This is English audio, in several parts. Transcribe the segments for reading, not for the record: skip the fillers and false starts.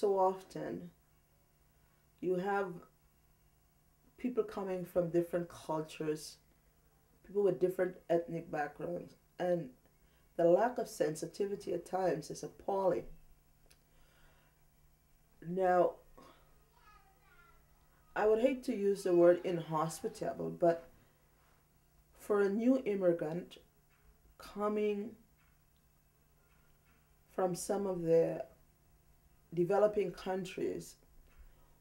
so often you have people coming from different cultures, people with different ethnic backgrounds, and the lack of sensitivity at times is appalling. Now, I would hate to use the word inhospitable, but for a new immigrant coming from some of the developing countries,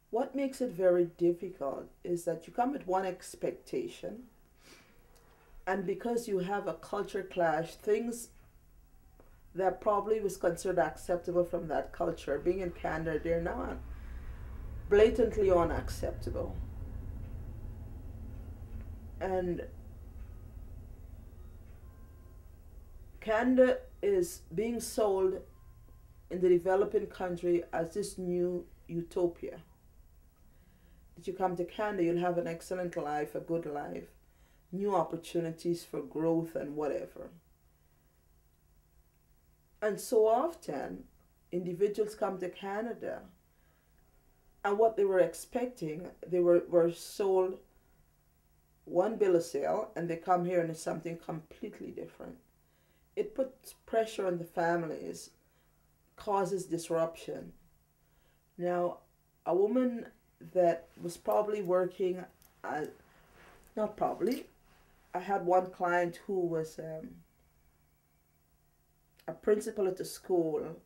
what makes it very difficult is that you come with one expectation, and because you have a culture clash, things that probably was considered acceptable from that culture, being in Canada, they're not blatantly unacceptable. And Canada is being sold in the developing country as this new utopia. That you come to Canada, you'll have an excellent life, a good life, new opportunities for growth and whatever. And so often, individuals come to Canada, and what they were expecting, were sold one bill of sale, and they come here and it's something completely different. It puts pressure on the families, causes disruption. Now, a woman that was probably working, not probably, I had one client who was a principal at a school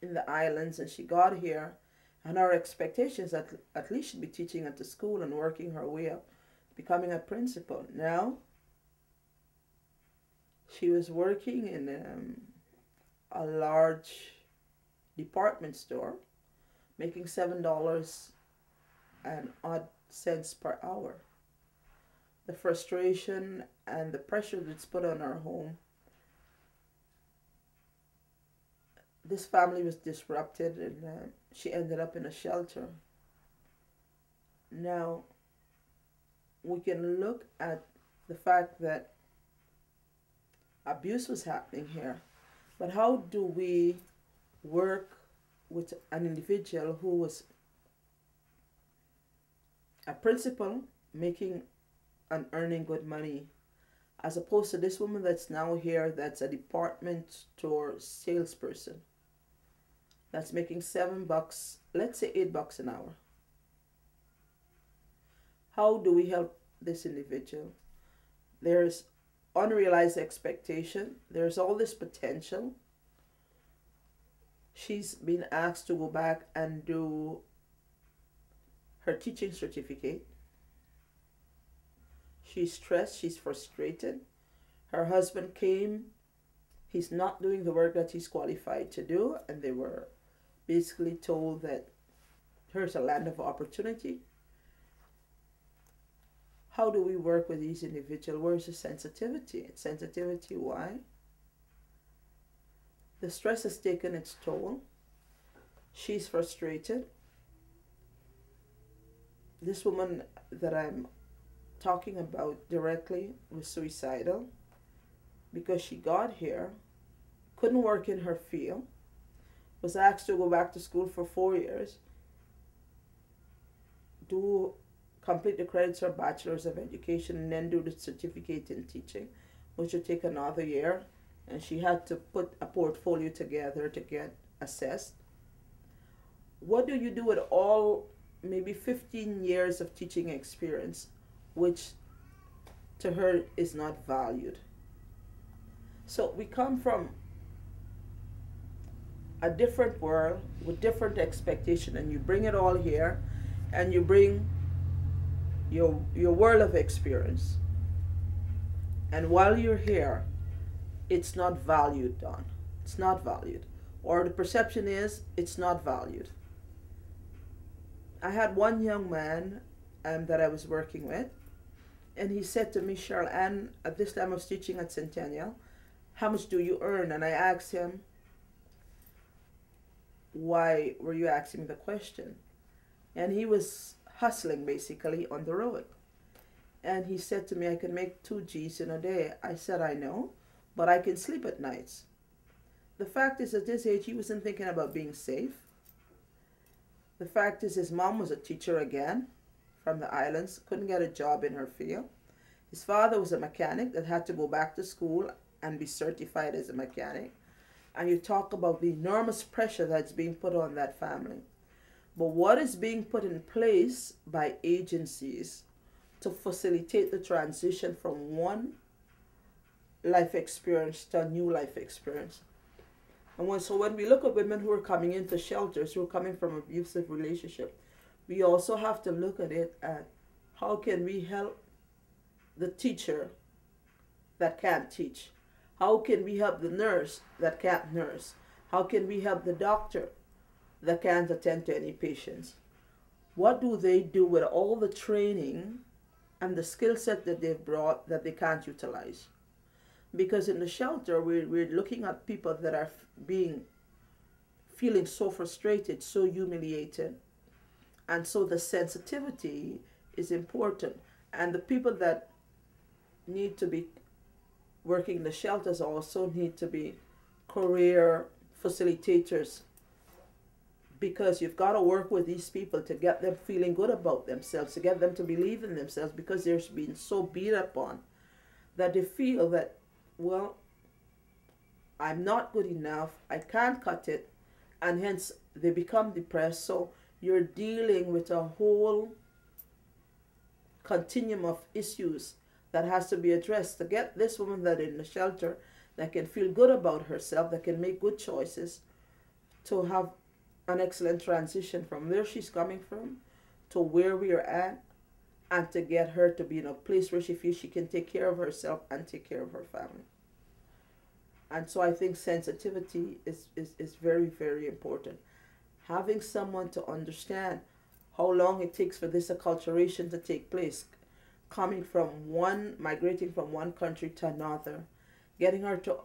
in the islands, and she got here, and her expectations at least she'd be teaching at the school and working her way up, becoming a principal. Now, she was working in a large department store, making $7 and odd cents per hour. The frustration and the pressure that's put on our home. This family was disrupted, and she ended up in a shelter. Now, we can look at the fact that abuse was happening here, but how do we work with an individual who was a principal making and earning good money, as opposed to this woman that's now here that's a department store salesperson that's making $7, let's say $8 an hour? How do we help this individual? There's unrealized expectation. There's all this potential. She's been asked to go back and do her teaching certificate. She's stressed, she's frustrated. Her husband came, he's not doing the work that he's qualified to do, and they were basically told that here's a land of opportunity. How do we work with these individuals? Where's the sensitivity? Sensitivity, why? The stress has taken its toll. She's frustrated. This woman that I'm talking about directly was suicidal because she got here, couldn't work in her field, was asked to go back to school for 4 years, complete the credits for Bachelor's of Education, and then do the certificate in teaching, which would take another year. And she had to put a portfolio together to get assessed. What do you do with all maybe 15 years of teaching experience, which to her is not valued? So we come from a different world with different expectation, and you bring it all here, and you bring your world of experience, and while you're here, it's not valued, Don. It's not valued, or the perception is it's not valued. I had one young man that I was working with, and he said to me, Cheryl Ann, at this time I was teaching at Centennial, how much do you earn? And I asked him, why were you asking me the question? And he was hustling basically on the road. And he said to me, I can make 2 G's in a day. I said, I know, but I can sleep at nights. The fact is, at this age, he wasn't thinking about being safe. The fact is, his mom was a teacher again from the islands, couldn't get a job in her field. His father was a mechanic that had to go back to school and be certified as a mechanic. And you talk about the enormous pressure that's being put on that family. But what is being put in place by agencies to facilitate the transition from one life experience to a new life experience? And so when we look at women who are coming into shelters, who are coming from abusive relationship, we also have to look at it at how can we help the teacher that can't teach? How can we help the nurse that can't nurse? How can we help the doctor that can't attend to any patients? What do they do with all the training and the skill set that they've brought that they can't utilize? Because in the shelter, we're looking at people that are feeling so frustrated, so humiliated. And so the sensitivity is important. And the people that need to be working in the shelters also need to be career facilitators, because you've got to work with these people to get them feeling good about themselves, to get them to believe in themselves, because they're being so beat up on that they feel that, well, I'm not good enough, I can't cut it, and hence they become depressed. So you're dealing with a whole continuum of issues that has to be addressed to get this woman that in the shelter that can feel good about herself, that can make good choices, to have an excellent transition from where she's coming from to where we are at, and to get her to be in a place where she feels she can take care of herself and take care of her family. And so I think sensitivity is very, very important. Having someone to understand how long it takes for this acculturation to take place, migrating from one country to another, getting her to